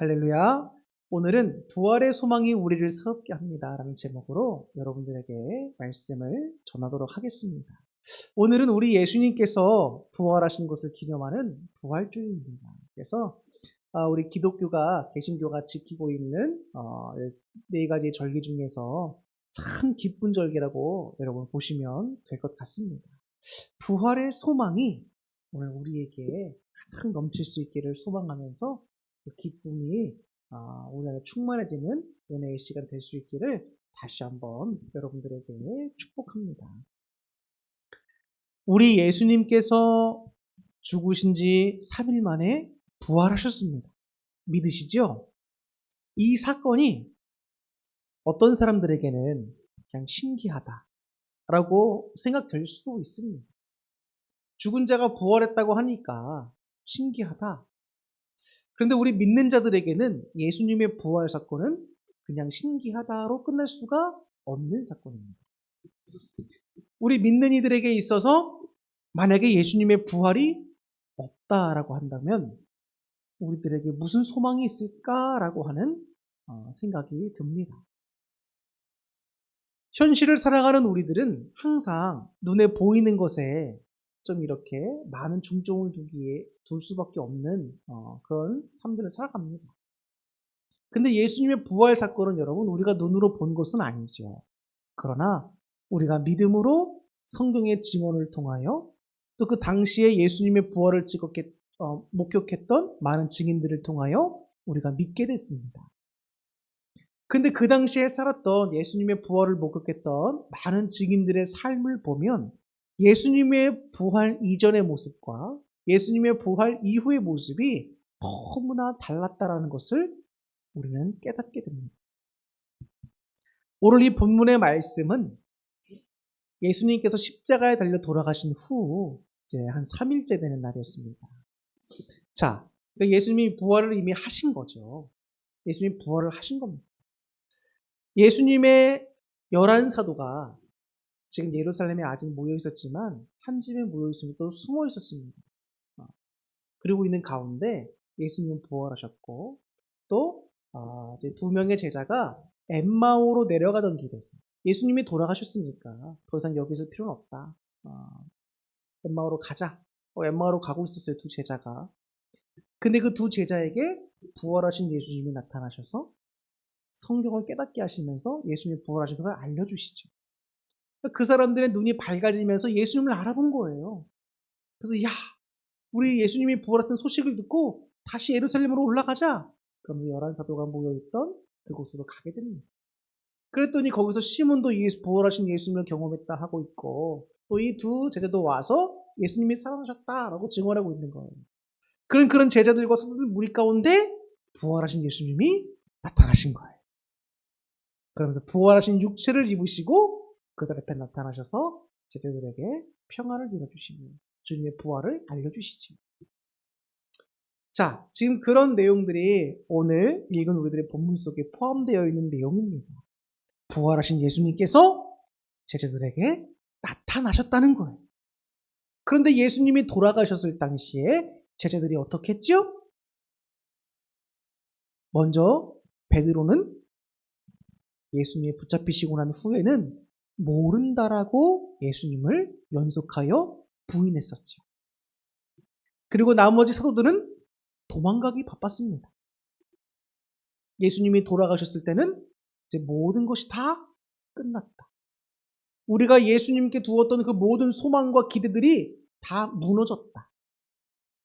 할렐루야. 오늘은 부활의 소망이 우리를 새롭게 합니다. 라는 제목으로 여러분들에게 말씀을 전하도록 하겠습니다. 오늘은 우리 예수님께서 부활하신 것을 기념하는 부활주일입니다. 그래서 우리 기독교가, 개신교가 지키고 있는 네 가지 절기 중에서 참 기쁜 절기라고 여러분 보시면 될 것 같습니다. 부활의 소망이 오늘 우리에게 가득 넘칠 수 있기를 소망하면서 그 기쁨이 우리 안에 충만해지는 은혜의 시간 될 수 있기를 다시 한번 여러분들에게 축복합니다. 우리 예수님께서 죽으신 지 3일 만에 부활하셨습니다. 믿으시죠? 이 사건이 어떤 사람들에게는 그냥 신기하다라고 생각될 수도 있습니다. 죽은 자가 부활했다고 하니까 신기하다. 그런데 우리 믿는 자들에게는 예수님의 부활 사건은 그냥 신기하다로 끝날 수가 없는 사건입니다. 우리 믿는 이들에게 있어서 만약에 예수님의 부활이 없다라고 한다면 우리들에게 무슨 소망이 있을까라고 하는 생각이 듭니다. 현실을 살아가는 우리들은 항상 눈에 보이는 것에 좀 이렇게 많은 중점을 둘 수밖에 없는 그런 삶들을 살아갑니다. 근데 예수님의 부활 사건은 여러분 우리가 눈으로 본 것은 아니죠. 그러나 우리가 믿음으로 성경의 증언을 통하여 또 그 당시에 예수님의 부활을 목격했던 많은 증인들을 통하여 우리가 믿게 됐습니다. 근데 그 당시에 살았던 예수님의 부활을 목격했던 많은 증인들의 삶을 보면 예수님의 부활 이전의 모습과 예수님의 부활 이후의 모습이 너무나 달랐다라는 것을 우리는 깨닫게 됩니다. 오늘 이 본문의 말씀은 예수님께서 십자가에 달려 돌아가신 후 이제 한 3일째 되는 날이었습니다. 자, 그러니까 예수님이 부활을 이미 하신 거죠. 예수님이 부활을 하신 겁니다. 예수님의 11사도가 지금 예루살렘에 아직 모여 있었지만 한 집에 모여 있으면 또 숨어 있었습니다. 그리고 있는 가운데 예수님은 부활하셨고 또 이제 두 명의 제자가 엠마오로 내려가던 길에서 예수님이 돌아가셨으니까 더 이상 여기 있을 필요는 없다. 엠마오로 가자. 엠마오로 가고 있었어요, 두 제자가. 근데 그 두 제자에게 부활하신 예수님이 나타나셔서 성경을 깨닫게 하시면서 예수님이 부활하신 것을 알려주시죠. 그 사람들의 눈이 밝아지면서 예수님을 알아본 거예요. 그래서 야, 우리 예수님이 부활했던 소식을 듣고 다시 예루살렘으로 올라가자. 그러면서 11사도가 모여있던 그곳으로 가게 됩니다. 그랬더니 거기서 시몬도 부활하신 예수님을 경험했다 하고 있고 또 이 두 제자도 와서 예수님이 살아나셨다라고 증언하고 있는 거예요. 그런 제자들과 성도들 무리 가운데 부활하신 예수님이 나타나신 거예요. 그러면서 부활하신 육체를 입으시고 그들 앞에 나타나셔서 제자들에게 평안을 이뤄주시며 주님의 부활을 알려주시죠. 자, 지금 그런 내용들이 오늘 읽은 우리들의 본문 속에 포함되어 있는 내용입니다. 부활하신 예수님께서 제자들에게 나타나셨다는 거예요. 그런데 예수님이 돌아가셨을 당시에 제자들이 어떻게 했죠? 먼저 베드로는 예수님이 붙잡히시고 난 후에는 모른다라고 예수님을 연속하여 부인했었죠. 그리고 나머지 사도들은 도망가기 바빴습니다. 예수님이 돌아가셨을 때는 이제 모든 것이 다 끝났다. 우리가 예수님께 두었던 그 모든 소망과 기대들이 다 무너졌다.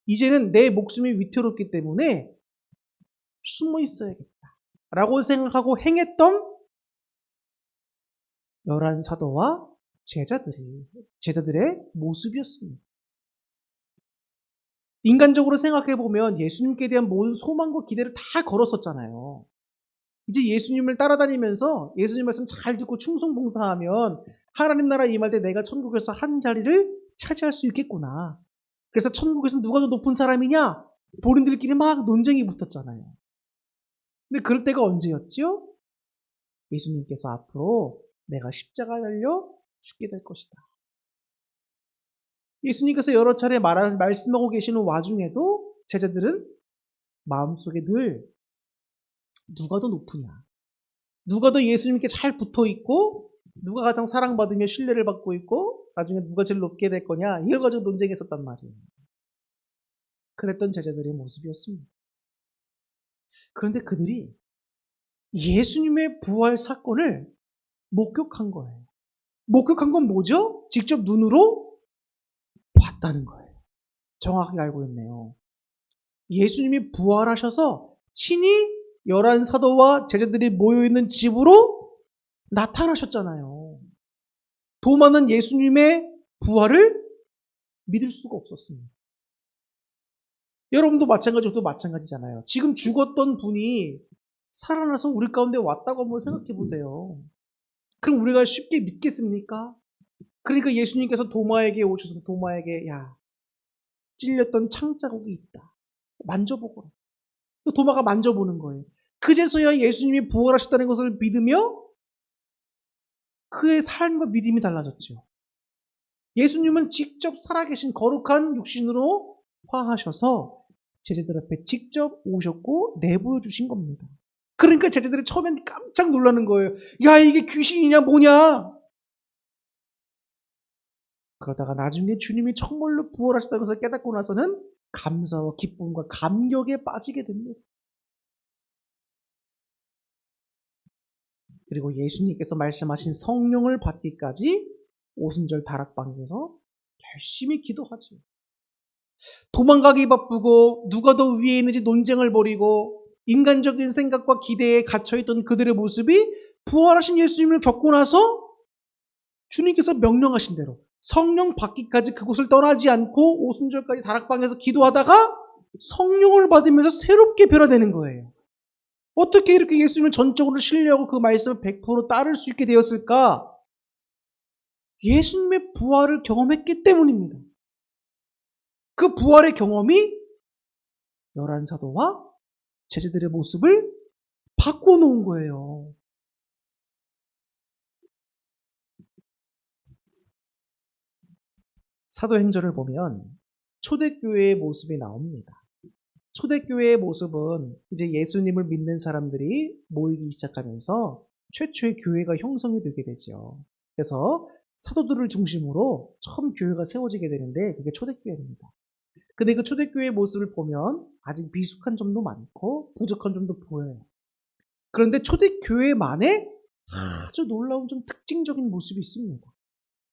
이제는 내 목숨이 위태롭기 때문에 숨어 있어야겠다. 라고 생각하고 행했던 11사도와 제자들의 모습이었습니다. 인간적으로 생각해보면 예수님께 대한 모든 소망과 기대를 다 걸었었잖아요. 이제 예수님을 따라다니면서 예수님 말씀 잘 듣고 충성봉사하면 하나님 나라 임할 때 내가 천국에서 한 자리를 차지할 수 있겠구나. 그래서 천국에서 누가 더 높은 사람이냐? 본인들끼리 막 논쟁이 붙었잖아요. 근데 그럴 때가 언제였지요? 예수님께서 앞으로 내가 십자가 달려 죽게 될 것이다. 예수님께서 여러 차례 말씀하고 계시는 와중에도 제자들은 마음속에 늘 누가 더 높으냐? 누가 더 예수님께 잘 붙어 있고 누가 가장 사랑받으며 신뢰를 받고 있고 나중에 누가 제일 높게 될 거냐? 이걸 가지고 논쟁했었단 말이에요. 그랬던 제자들의 모습이었습니다. 그런데 그들이 예수님의 부활 사건을 목격한 거예요. 목격한 건 뭐죠? 직접 눈으로 봤다는 거예요. 정확하게 알고 있네요. 예수님이 부활하셔서 친히 11사도와 제자들이 모여있는 집으로 나타나셨잖아요. 도마는 예수님의 부활을 믿을 수가 없었습니다. 여러분도 마찬가지고 마찬가지잖아요. 지금 죽었던 분이 살아나서 우리 가운데 왔다고 한번 생각해 보세요. 그럼 우리가 쉽게 믿겠습니까? 그러니까 예수님께서 도마에게 오셔서 도마에게 야, 찔렸던 창자국이 있다. 만져보거라. 도마가 만져보는 거예요. 그제서야 예수님이 부활하셨다는 것을 믿으며 그의 삶과 믿음이 달라졌죠. 예수님은 직접 살아계신 거룩한 육신으로 화하셔서 제자들 앞에 직접 오셨고 내보여 주신 겁니다. 그러니까 제자들이 처음엔 깜짝 놀라는 거예요. 야, 이게 귀신이냐 뭐냐. 그러다가 나중에 주님이 정말로 부활하셨다는 것을 깨닫고 나서는 감사와 기쁨과 감격에 빠지게 됩니다. 그리고 예수님께서 말씀하신 성령을 받기까지 오순절 다락방에서 열심히 기도하죠. 도망가기 바쁘고 누가 더 위에 있는지 논쟁을 벌이고 인간적인 생각과 기대에 갇혀있던 그들의 모습이 부활하신 예수님을 겪고 나서 주님께서 명령하신 대로 성령 받기까지 그곳을 떠나지 않고 오순절까지 다락방에서 기도하다가 성령을 받으면서 새롭게 변화되는 거예요. 어떻게 이렇게 예수님을 전적으로 신뢰하고 그 말씀을 100% 따를 수 있게 되었을까? 예수님의 부활을 경험했기 때문입니다. 그 부활의 경험이 11사도와 제자들의 모습을 바꿔놓은 거예요. 사도행전을 보면 초대교회의 모습이 나옵니다. 초대교회의 모습은 이제 예수님을 믿는 사람들이 모이기 시작하면서 최초의 교회가 형성이 되게 되죠. 그래서 사도들을 중심으로 처음 교회가 세워지게 되는데 그게 초대교회입니다. 근데 그 초대교회의 모습을 보면 아직 미숙한 점도 많고 부족한 점도 보여요. 그런데 초대교회만의 아주 놀라운 좀 특징적인 모습이 있습니다.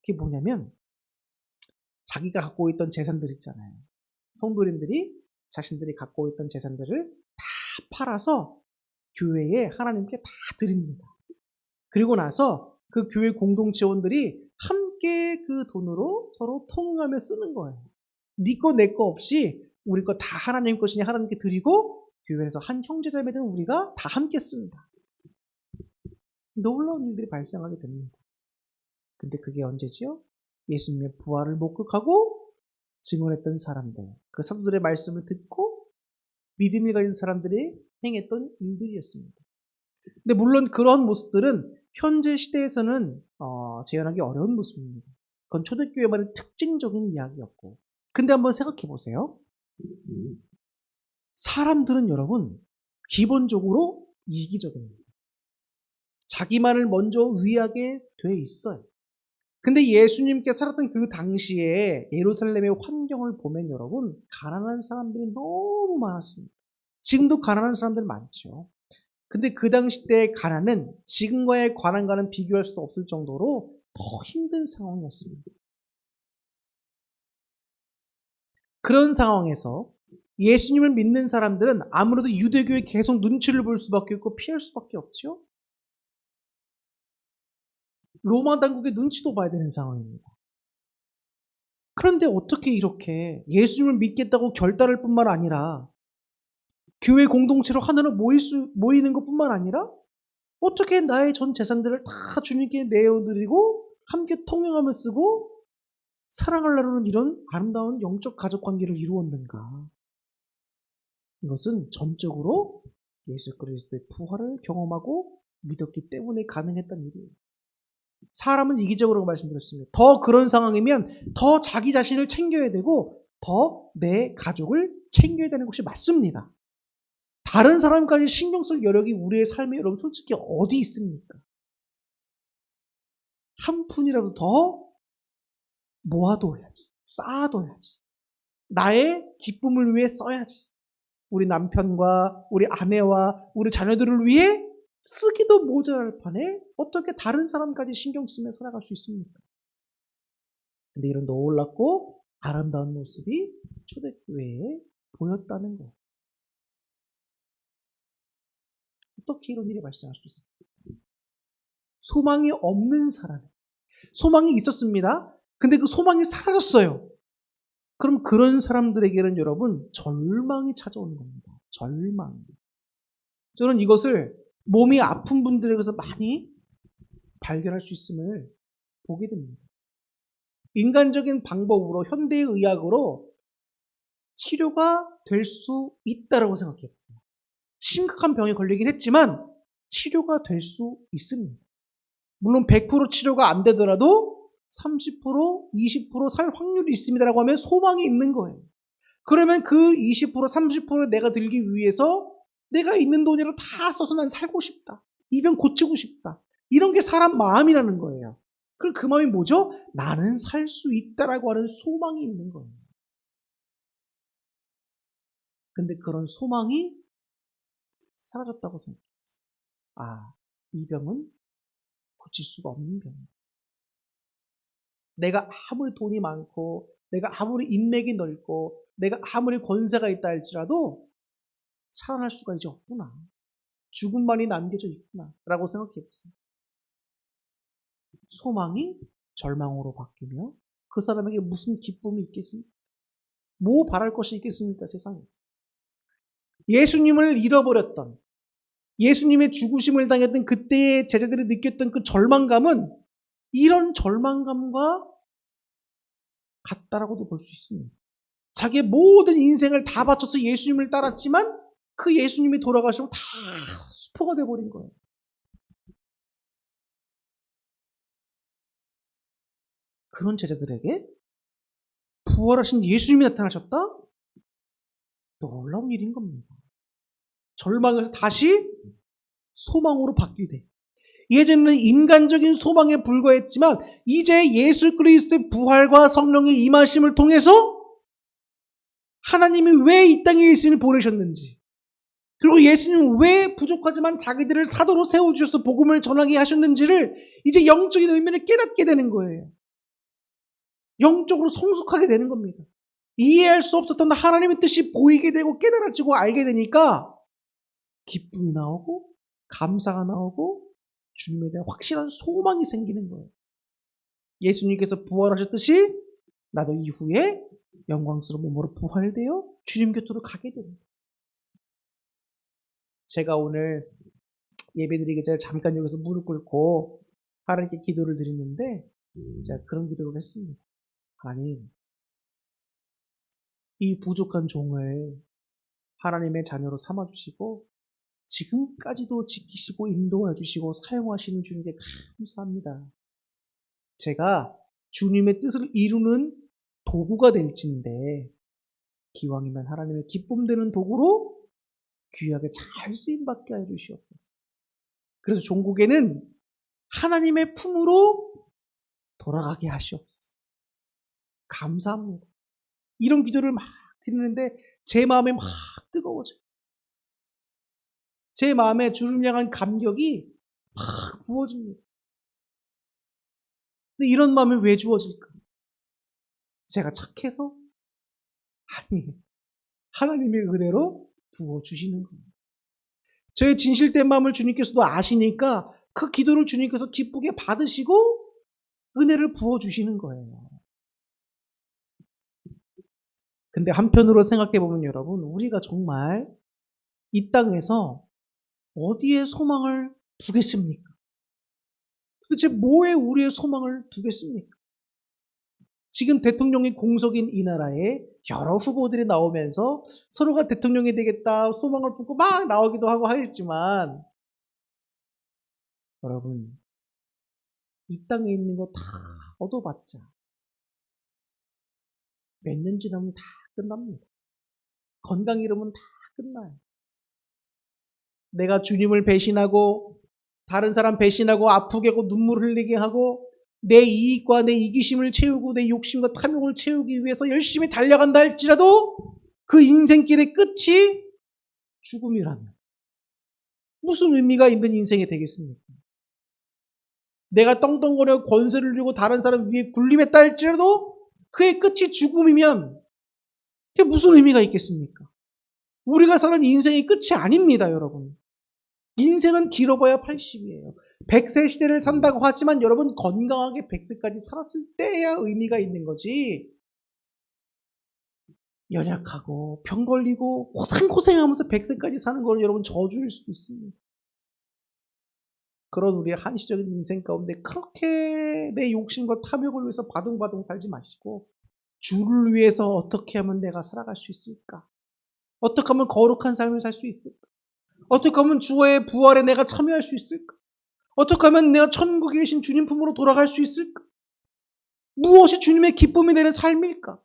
그게 뭐냐면 자기가 갖고 있던 재산들 있잖아요. 성도님들이 자신들이 갖고 있던 재산들을 다 팔아서 교회에 하나님께 다 드립니다. 그리고 나서 그 교회 공동체원들이 함께 그 돈으로 서로 통용하며 쓰는 거예요. 네 거 내 거 없이 우리 거 다 하나님 것이니 하나님께 드리고 교회에서 한 형제자매는 우리가 다 함께 씁니다. 놀라운 일들이 발생하게 됩니다. 근데 그게 언제지요? 예수님의 부활을 목격하고 증언했던 사람들, 그 사도들의 말씀을 듣고 믿음이 가진 사람들이 행했던 일들이었습니다. 근데 물론 그런 모습들은 현재 시대에서는 재현하기 어려운 모습입니다. 그건 초대교회만의 특징적인 이야기였고. 근데 한번 생각해 보세요. 사람들은 여러분 기본적으로 이기적입니다. 자기만을 먼저 위하게 돼 있어요. 근데 예수님께 살았던 그 당시에 예루살렘의 환경을 보면 여러분 가난한 사람들이 너무 많았습니다. 지금도 가난한 사람들 많죠. 근데 그 당시 때의 가난은 지금과의 가난과는 비교할 수 없을 정도로 더 힘든 상황이었습니다. 그런 상황에서 예수님을 믿는 사람들은 아무래도 유대교에 계속 눈치를 볼 수밖에 없고 피할 수밖에 없죠. 로마 당국의 눈치도 봐야 되는 상황입니다. 그런데 어떻게 이렇게 예수님을 믿겠다고 결단할 뿐만 아니라 교회 공동체로 하나로 모이는 것뿐만 아니라 어떻게 나의 전 재산들을 다 주님께 내어드리고 함께 통용하며 쓰고 사랑을 나누는 이런 아름다운 영적 가족 관계를 이루었는가? 이것은 전적으로 예수 그리스도의 부활을 경험하고 믿었기 때문에 가능했던 일이에요. 사람은 이기적으로 말씀드렸습니다. 더 그런 상황이면 더 자기 자신을 챙겨야 되고 더 내 가족을 챙겨야 되는 것이 맞습니다. 다른 사람까지 신경 쓸 여력이 우리의 삶에 여러분 솔직히 어디 있습니까? 한 푼이라도 더 모아둬야지. 쌓아둬야지. 나의 기쁨을 위해 써야지. 우리 남편과 우리 아내와 우리 자녀들을 위해 쓰기도 모자랄 판에 어떻게 다른 사람까지 신경 쓰며 살아갈 수 있습니까? 근데 이런 놀랍고 아름다운 모습이 초대교회에 보였다는 거예요. 어떻게 이런 일이 발생할 수 있습니까? 소망이 없는 사람. 소망이 있었습니다. 근데 그 소망이 사라졌어요. 그럼 그런 사람들에게는 여러분 절망이 찾아오는 겁니다. 절망. 저는 이것을 몸이 아픈 분들에게서 많이 발견할 수 있음을 보게 됩니다. 인간적인 방법으로 현대의 의학으로 치료가 될 수 있다고 생각해요. 심각한 병에 걸리긴 했지만 치료가 될 수 있습니다. 물론 100% 치료가 안 되더라도 30%, 20%살 확률이 있습니다라고 하면 소망이 있는 거예요. 그러면 그 20%, 30%에 내가 들기 위해서 내가 있는 돈으로 다 써서 난 살고 싶다. 이 병 고치고 싶다. 이런 게 사람 마음이라는 거예요. 그럼 그 마음이 뭐죠? 나는 살 수 있다라고 하는 소망이 있는 거예요. 근데 그런 소망이 사라졌다고 생각해요. 아, 이 병은 고칠 수가 없는 병이야. 내가 아무리 돈이 많고 내가 아무리 인맥이 넓고 내가 아무리 권세가 있다 할지라도 살아날 수가 이제 없구나. 죽음만이 남겨져 있구나 라고 생각해 보세요. 소망이 절망으로 바뀌며 그 사람에게 무슨 기쁨이 있겠습니까? 뭐 바랄 것이 있겠습니까? 세상에. 예수님을 잃어버렸던 예수님의 죽으심을 당했던 그때의 제자들이 느꼈던 그 절망감은 이런 절망감과 같다라고도 볼 수 있습니다. 자기의 모든 인생을 다 바쳐서 예수님을 따랐지만 그 예수님이 돌아가시고 다 수포가 돼버린 거예요. 그런 제자들에게 부활하신 예수님이 나타나셨다? 놀라운 일인 겁니다. 절망에서 다시 소망으로 바뀌게. 예전에는 인간적인 소망에 불과했지만 이제 예수 그리스도의 부활과 성령의 임하심을 통해서 하나님이 왜 이 땅에 예수님을 보내셨는지, 그리고 예수님은 왜 부족하지만 자기들을 사도로 세워주셔서 복음을 전하게 하셨는지를 이제 영적인 의미를 깨닫게 되는 거예요. 영적으로 성숙하게 되는 겁니다. 이해할 수 없었던 하나님의 뜻이 보이게 되고 깨달아지고 알게 되니까 기쁨이 나오고 감사가 나오고 주님에 대한 확실한 소망이 생기는 거예요. 예수님께서 부활하셨듯이 나도 이후에 영광스러운 몸으로 부활되어 주님 곁으로 가게 됩니다. 제가 오늘 예배드리기 전에 잠깐 여기서 무릎 꿇고 하나님께 기도를 드리는데 제가 그런 기도를 했습니다. 하나님, 이 부족한 종을 하나님의 자녀로 삼아주시고 지금까지도 지키시고 인도해 주시고 사용하시는 주님께 감사합니다. 제가 주님의 뜻을 이루는 도구가 될진데 기왕이면 하나님의 기쁨 되는 도구로 귀하게 잘 쓰임받게 해 주시옵소서. 그래서 종국에는 하나님의 품으로 돌아가게 하시옵소서. 감사합니다. 이런 기도를 막 드리는데 제 마음에 막 뜨거워져요. 제 마음에 주를 향한 감격이 막 부어집니다. 근데 이런 마음이 왜 주어질까? 제가 착해서? 아니에요. 하나님의 은혜로 부어주시는 겁니다. 저의 진실된 마음을 주님께서도 아시니까 그 기도를 주님께서 기쁘게 받으시고 은혜를 부어주시는 거예요. 근데 한편으로 생각해보면 여러분, 우리가 정말 이 땅에서 어디에 소망을 두겠습니까? 도대체 뭐에 우리의 소망을 두겠습니까? 지금 대통령이 공석인 이 나라에 여러 후보들이 나오면서 서로가 대통령이 되겠다 소망을 품고 막 나오기도 하고 하겠지만 여러분, 이 땅에 있는 거 다 얻어봤자 몇 년 지나면 다 끝납니다. 건강 잃으면 다 끝나요. 내가 주님을 배신하고 다른 사람 배신하고 아프게 하고 눈물 흘리게 하고 내 이익과 내 이기심을 채우고 내 욕심과 탐욕을 채우기 위해서 열심히 달려간다 할지라도 그 인생길의 끝이 죽음이라면 무슨 의미가 있는 인생이 되겠습니까? 내가 떵떵거려 권세를 주고 다른 사람 위에 군림했다 할지라도 그의 끝이 죽음이면 그게 무슨 의미가 있겠습니까? 우리가 사는 인생의 끝이 아닙니다, 여러분. 인생은 길어봐야 80이에요. 100세 시대를 산다고 하지만 여러분 건강하게 100세까지 살았을 때야 의미가 있는 거지. 연약하고 병 걸리고 고생하면서 100세까지 사는 건 여러분 저주일 수도 있습니다. 그런 우리의 한시적인 인생 가운데 그렇게 내 욕심과 탐욕을 위해서 바둥바둥 살지 마시고 주를 위해서 어떻게 하면 내가 살아갈 수 있을까? 어떻게 하면 거룩한 삶을 살 수 있을까? 어떻게 하면 주의 부활에 내가 참여할 수 있을까? 어떻게 하면 내가 천국에 계신 주님 품으로 돌아갈 수 있을까? 무엇이 주님의 기쁨이 되는 삶일까?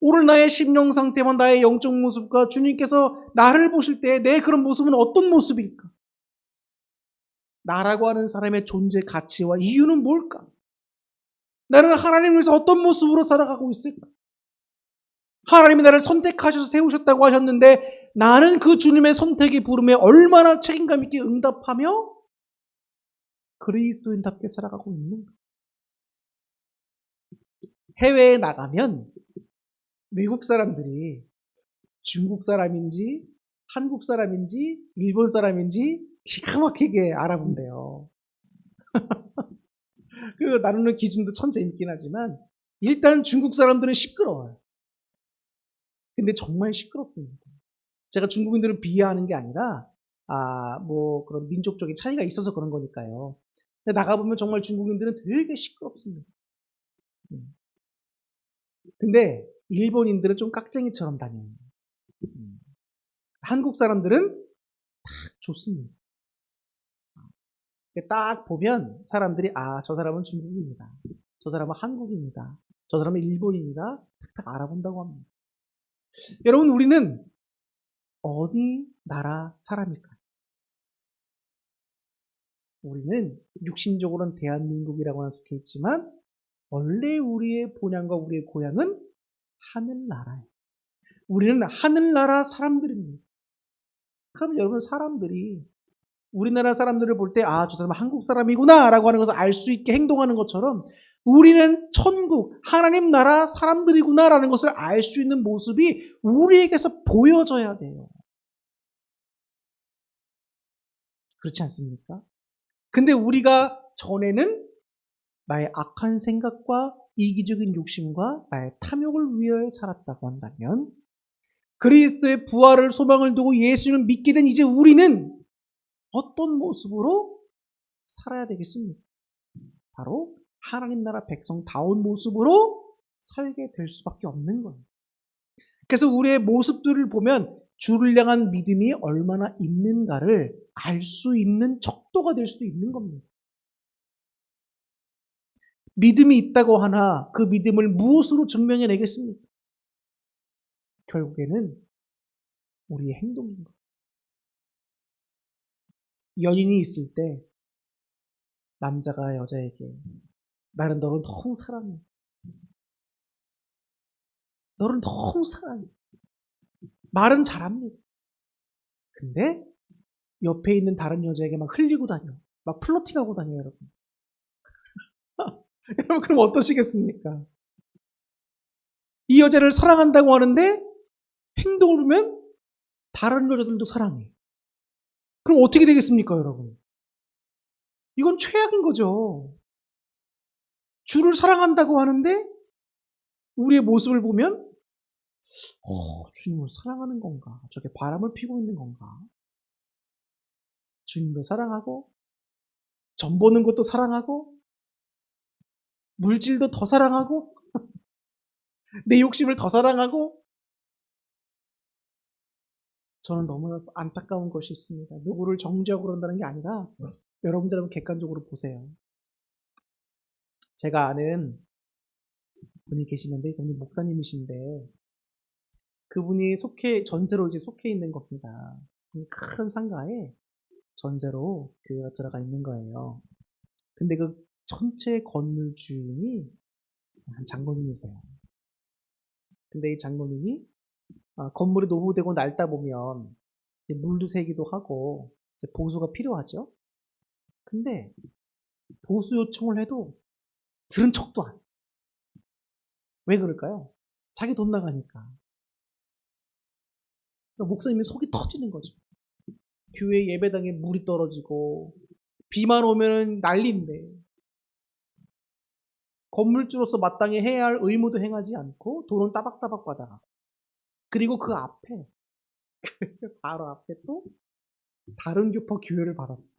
오늘 나의 심령 상태와 나의 영적 모습과 주님께서 나를 보실 때 내 그런 모습은 어떤 모습일까? 나라고 하는 사람의 존재 가치와 이유는 뭘까? 나는 하나님을 위해서 어떤 모습으로 살아가고 있을까? 하나님이 나를 선택하셔서 세우셨다고 하셨는데 나는 그 주님의 선택의 부름에 얼마나 책임감 있게 응답하며 그리스도인답게 살아가고 있는가? 해외에 나가면 외국 사람들이 중국 사람인지 한국 사람인지 일본 사람인지 기가 막히게 알아본대요. 그 나누는 기준도 참 재밌긴 하지만 일단 중국 사람들은 시끄러워요. 근데 정말 시끄럽습니다. 제가 중국인들을 비하하는 게 아니라 뭐 그런 민족적인 차이가 있어서 그런 거니까요. 근데 나가보면 정말 중국인들은 되게 시끄럽습니다. 근데 일본인들은 좀 깍쟁이처럼 다녀요. 한국 사람들은 딱 좋습니다. 딱 보면 사람들이 저 사람은 중국입니다. 저 사람은 한국입니다. 저 사람은 일본입니다. 딱 알아본다고 합니다. 여러분 우리는 어디 나라 사람일까요? 우리는 육신적으로는 대한민국이라고는 속해 있지만 원래 우리의 본향과 우리의 고향은 하늘나라예요. 우리는 하늘나라 사람들입니다. 그럼 여러분 사람들이 우리나라 사람들을 볼 때 저 사람은 한국 사람이구나 라고 하는 것을 알 수 있게 행동하는 것처럼 우리는 천국, 하나님 나라 사람들이구나 라는 것을 알 수 있는 모습이 우리에게서 보여져야 돼요. 그렇지 않습니까? 근데 우리가 전에는 나의 악한 생각과 이기적인 욕심과 나의 탐욕을 위하여 살았다고 한다면 그리스도의 부활을 소망을 두고 예수님을 믿게 된 이제 우리는 어떤 모습으로 살아야 되겠습니까? 바로 하나님 나라 백성다운 모습으로 살게 될 수밖에 없는 거예요. 그래서 우리의 모습들을 보면 주를 향한 믿음이 얼마나 있는가를 알 수 있는 척도가 될 수도 있는 겁니다. 믿음이 있다고 하나 그 믿음을 무엇으로 증명해내겠습니까? 결국에는 우리의 행동인 거예요. 연인이 있을 때 남자가 여자에게 나는 너를 너무 사랑해. 너를 너무 사랑해. 말은 잘합니다. 근데 옆에 있는 다른 여자에게 막 흘리고 다녀. 막 플러팅하고 다녀요, 여러분. 여러분 그럼 어떠시겠습니까? 이 여자를 사랑한다고 하는데 행동을 보면 다른 여자들도 사랑해. 그럼 어떻게 되겠습니까, 여러분? 이건 최악인 거죠. 주를 사랑한다고 하는데 우리의 모습을 보면 주님을 사랑하는 건가? 저게 바람을 피고 있는 건가? 주님도 사랑하고 전 보는 것도 사랑하고 물질도 더 사랑하고 내 욕심을 더 사랑하고 저는 너무 안타까운 것이 있습니다. 누구를 정죄하고 그런다는 게 아니라 여러분들 한번 객관적으로 보세요. 제가 아는 분이 계시는데 그분이 목사님이신데 그분이 전세로 이제 속해 있는 겁니다. 큰 상가에 전세로 교회가 들어가 있는 거예요. 근데 그 전체 건물 주인이 한 장로님이세요. 근데 이 장로님이 건물이 노후되고 낡다 보면 물도 새기도 하고 보수가 필요하죠. 근데 보수 요청을 해도 들은 척도 안 해요. 왜 그럴까요? 자기 돈 나가니까. 그러니까 목사님이 속이 터지는 거죠. 교회 예배당에 물이 떨어지고 비만 오면 난리인데 건물주로서 마땅히 해야 할 의무도 행하지 않고 돈은 따박따박 받아가고 그리고 그 앞에 바로 앞에 또 다른 교파 교회를 받았어요.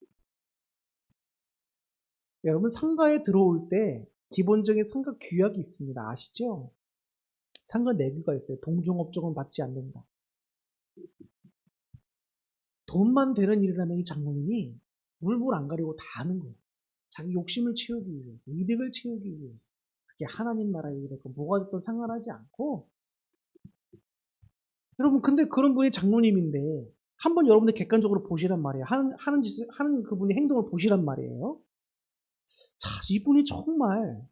여러분 상가에 들어올 때 기본적인 상가 규약이 있습니다. 아시죠? 상가 내규가 있어요. 동종업종은 받지 않는다. 돈만 되는 일을 하면 이 장로님이 물불 안 가리고 다 하는 거예요. 자기 욕심을 채우기 위해서, 이득을 채우기 위해서. 그게 하나님 나라의 일이고 뭐가 됐든 상관하지 않고. 여러분 근데 그런 분이 장로님인데 한번 여러분들 객관적으로 보시란 말이에요. 하는 짓을 하는 그분의 행동을 보시란 말이에요. 자, 이분이 정말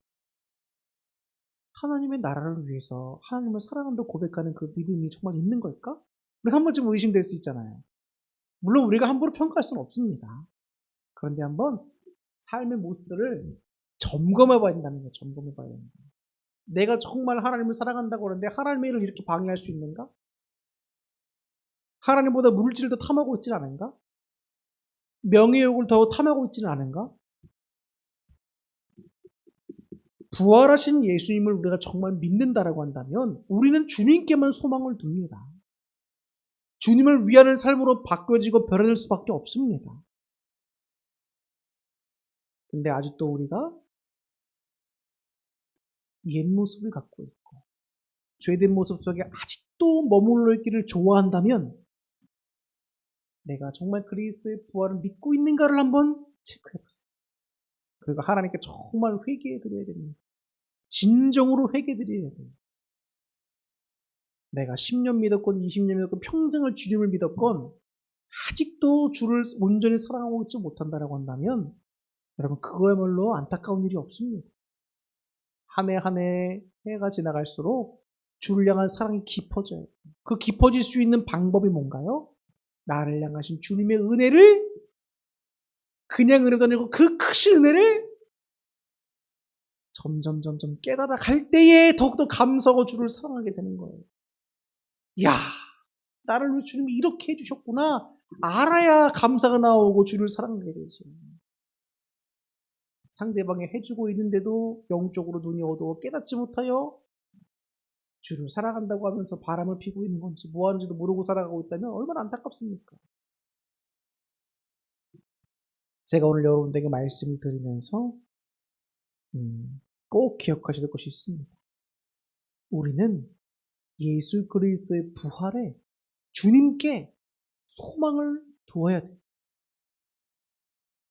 하나님의 나라를 위해서 하나님을 사랑한다고 고백하는 그 믿음이 정말 있는 걸까? 우리가 한 번쯤 의심될 수 있잖아요. 물론 우리가 함부로 평가할 수는 없습니다. 그런데 한번 삶의 모습들을 점검해 봐야 된다는 거예요. 점검해 봐야 된다. 내가 정말 하나님을 사랑한다고 하는데 하나님의 일을 이렇게 방해할 수 있는가? 하나님보다 물질을 더 탐하고 있지는 않은가? 명예욕을 더 탐하고 있지는 않은가? 부활하신 예수님을 우리가 정말 믿는다라고 한다면 우리는 주님께만 소망을 둡니다. 주님을 위하는 삶으로 바꿔지고 변화될 수밖에 없습니다. 근데 아직도 우리가 옛 모습을 갖고 있고 죄된 모습 속에 아직도 머물러 있기를 좋아한다면 내가 정말 그리스도의 부활을 믿고 있는가를 한번 체크해 보세요. 그리고 하나님께 정말 회개해 드려야 됩니다. 진정으로 회개 드려야 돼요. 내가 10년 믿었건 20년 믿었건 평생을 주님을 믿었건 아직도 주를 온전히 사랑하고 있지 못한다라고 한다면 여러분 그거야말로 안타까운 일이 없습니다. 한 해 한 해 해가 지나갈수록 주를 향한 사랑이 깊어져요. 그 깊어질 수 있는 방법이 뭔가요? 나를 향하신 주님의 은혜를 그냥 은혜도 아니고 그 크신 은혜를 점점 깨달아 갈 때에 더욱더 감사하고 주를 사랑하게 되는 거예요. 야, 나를 위해 주님이 이렇게 해주셨구나. 알아야 감사가 나오고 주를 사랑하게 되죠. 상대방이 해주고 있는데도 영적으로 눈이 어두워 깨닫지 못하여 주를 사랑한다고 하면서 바람을 피고 있는 건지 뭐 하는지도 모르고 살아가고 있다면 얼마나 안타깝습니까? 제가 오늘 여러분들에게 말씀을 드리면서 꼭 기억하셔야 될 것이 있습니다. 우리는 예수 그리스도의 부활에 주님께 소망을 두어야 돼요.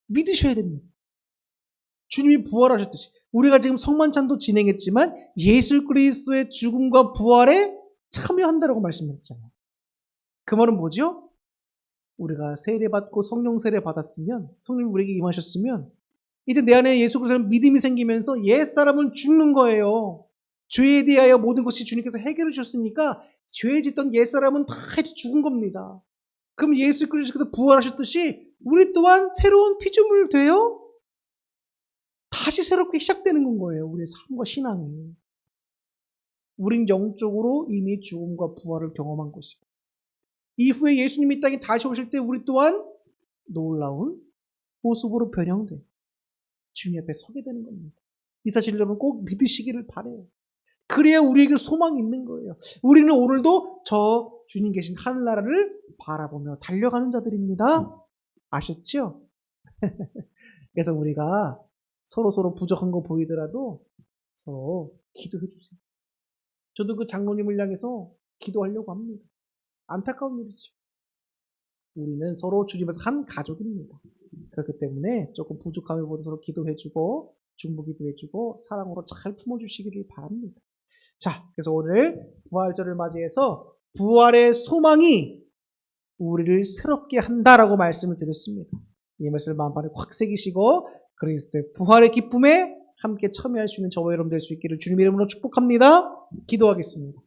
믿으셔야 됩니다. 주님이 부활하셨듯이 우리가 지금 성만찬도 진행했지만 예수 그리스도의 죽음과 부활에 참여한다라고 말씀했잖아요. 그 말은 뭐죠? 우리가 세례받고 성령 세례 받았으면 성령이 우리에게 임하셨으면 이제 내 안에 예수 그리스도를 믿음이 생기면서 옛사람은 죽는 거예요. 죄에 대하여 모든 것이 주님께서 해결해 주셨으니까 죄 짓던 옛사람은 다 이제 죽은 겁니다. 그럼 예수 그리스도께서 부활하셨듯이 우리 또한 새로운 피조물 되어 다시 새롭게 시작되는 건 거예요. 우리의 삶과 신앙이. 우린 영적으로 이미 죽음과 부활을 경험한 것이고 이후에 예수님이 이 땅에 다시 오실 때 우리 또한 놀라운 모습으로 변형돼 주님 앞에 서게 되는 겁니다. 이 사실을 여러분 꼭 믿으시기를 바라요. 그래야 우리에게 소망이 있는 거예요. 우리는 오늘도 저 주님 계신 하늘나라를 바라보며 달려가는 자들입니다. 아셨죠? 그래서 우리가 서로 부족한 거 보이더라도 서로 기도해 주세요. 저도 그 장로님을 향해서 기도하려고 합니다. 안타까운 일이죠. 우리는 서로 주님 앞에서 한 가족입니다. 그렇기 때문에 조금 부족함을 보도 서로 기도해주고 중보기도 해주고 사랑으로 잘 품어주시기를 바랍니다. 자, 그래서 오늘 부활절을 맞이해서 부활의 소망이 우리를 새롭게 한다라고 말씀을 드렸습니다. 이 말씀을 마음판에 확 새기시고 그리스도의 부활의 기쁨에 함께 참여할 수 있는 저와 여러분 될 수 있기를 주님의 이름으로 축복합니다. 기도하겠습니다.